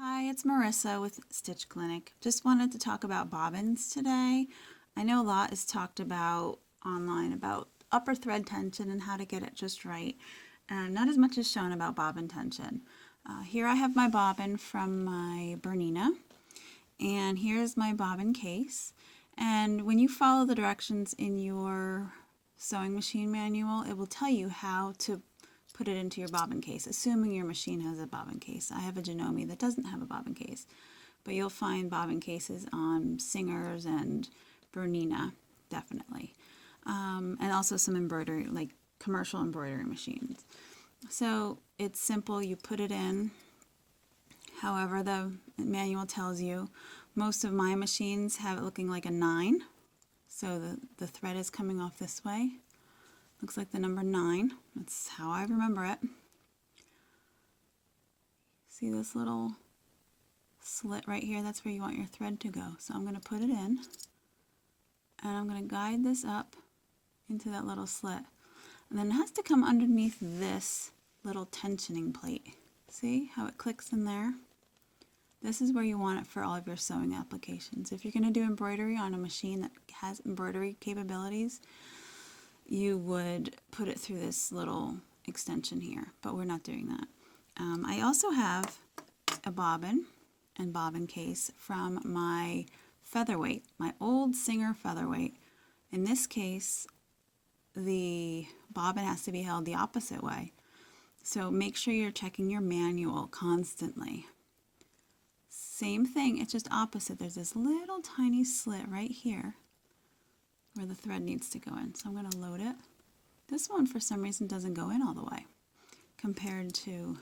Hi, it's Marissa with Stitch Clinic. Just wanted to talk about bobbins today. I know a lot is talked about online about upper thread tension and how to get it just right, and not as much is shown about bobbin tension. Here I have my bobbin from my Bernina, and here's my bobbin case. And when you follow the directions in your sewing machine manual, it will tell you how to put it into your bobbin case, assuming your machine has a bobbin case. I have a Janome that doesn't have a bobbin case, but you'll find bobbin cases on Singers and Bernina, definitely. And also some embroidery, like commercial embroidery machines. So it's simple, you put it in however the manual tells you. Most of my machines have it looking like a 9, so the thread is coming off this way. Looks like the number 9. That's how I remember it. See this little slit right here? That's where you want your thread to go. So I'm going to put it in, and I'm going to guide this up into that little slit. And then it has to come underneath this little tensioning plate. See how it clicks in there? This is where you want it for all of your sewing applications. If you're going to do embroidery on a machine that has embroidery capabilities, you would put it through this little extension here, but we're not doing that. I also have a bobbin and bobbin case from my featherweight, my old Singer featherweight. In this case, the bobbin has to be held the opposite way. So make sure you're checking your manual constantly. Same thing, it's just opposite. There's this little tiny slit right here where the thread needs to go in. So I'm going to load it. This one for some reason doesn't go in all the way compared to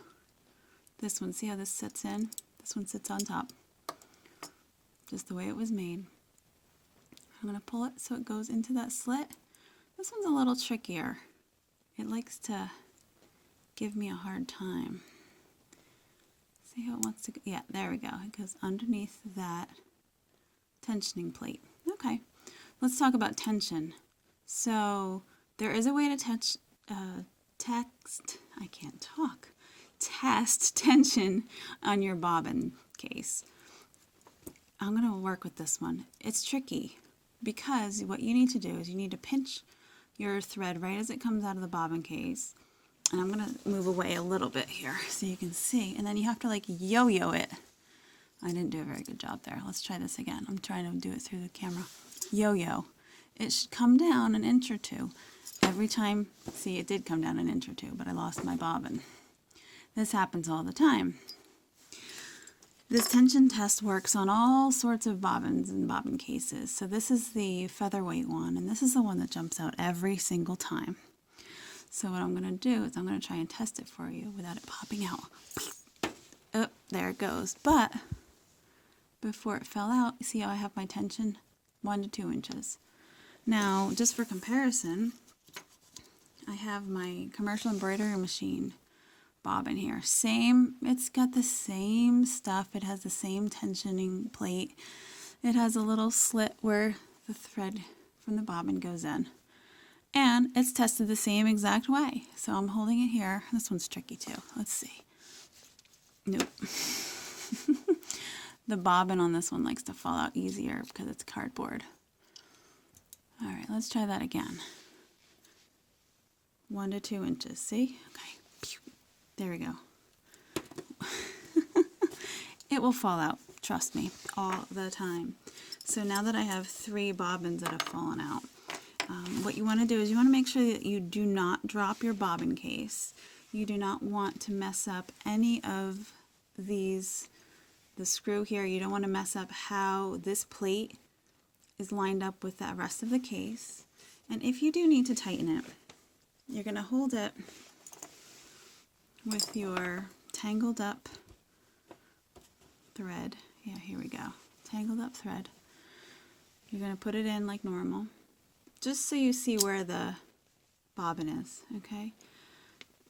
this one. See how this sits in? This one sits on top. Just the way it was made. I'm going to pull it so it goes into that slit. This one's a little trickier. It likes to give me a hard time. See how it wants to go? Yeah, there we go. It goes underneath that tensioning plate. Okay. Let's talk about tension. So there is a way to test tension on your bobbin case. I'm going to work with this one. It's tricky because what you need to do is you need to pinch your thread right as it comes out of the bobbin case. And I'm going to move away a little bit here so you can see. And then you have to like yo-yo it. I didn't do a very good job there. Let's try this again. I'm trying to do it through the camera. Yo-yo. It should come down an inch or two every time. See, it did come down an inch or two, but I lost my bobbin. This happens all the time. This tension test works on all sorts of bobbins and bobbin cases. So this is the featherweight one, and this is the one that jumps out every single time. So what I'm going to do is I'm going to try and test it for you without it popping out. Oh, there it goes. But before it fell out, you see how I have my tension? 1 to 2 inches. Now, just for comparison, I have my commercial embroidery machine bobbin here. It's got the same stuff. It has the same tensioning plate. It has a little slit where the thread from the bobbin goes in. And it's tested the same exact way. So I'm holding it here. This one's tricky too. Let's see. Nope. The bobbin on this one likes to fall out easier because it's cardboard. All right, let's try that again. 1 to 2 inches. See? Okay. There we go. It will fall out. Trust me. All the time. So now that I have 3 bobbins that have fallen out, what you want to do is you want to make sure that you do not drop your bobbin case. You do not want to mess up any of these, the screw here. You don't want to mess up how this plate is lined up with the rest of the case. And if you do need to tighten it, you're going to hold it with your tangled up thread. Yeah, here we go. Tangled up thread. You're going to put it in like normal, just so you see where the bobbin is, okay?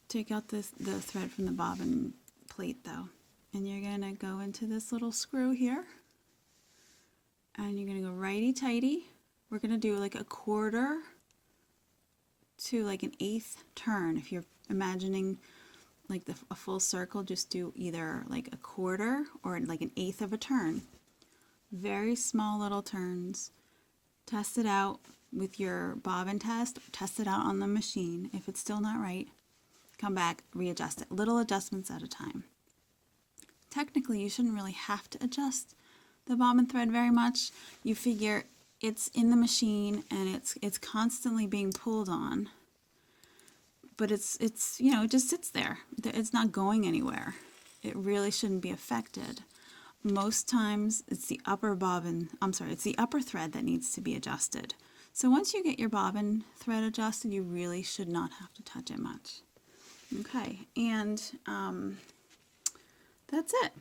Take out the thread from the bobbin plate though, and you're going to go into this little screw here, and you're going to go righty-tighty. We're going to do like a 1/4 to like an 1/8 turn. If you're imagining like a full circle, just do either like a quarter or like an eighth of a turn. Very small little turns. Test it out with your bobbin test. Test it out on the machine. If it's still not right, come back, readjust it. Little adjustments at a time. Technically, you shouldn't really have to adjust the bobbin thread very much. You figure it's in the machine and it's constantly being pulled on. But it's you know, it just sits there. It's not going anywhere. It really shouldn't be affected. Most times it's the upper it's the upper thread that needs to be adjusted. So once you get your bobbin thread adjusted, you really should not have to touch it much. Okay, and that's it.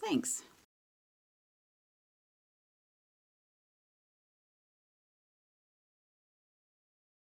Thanks.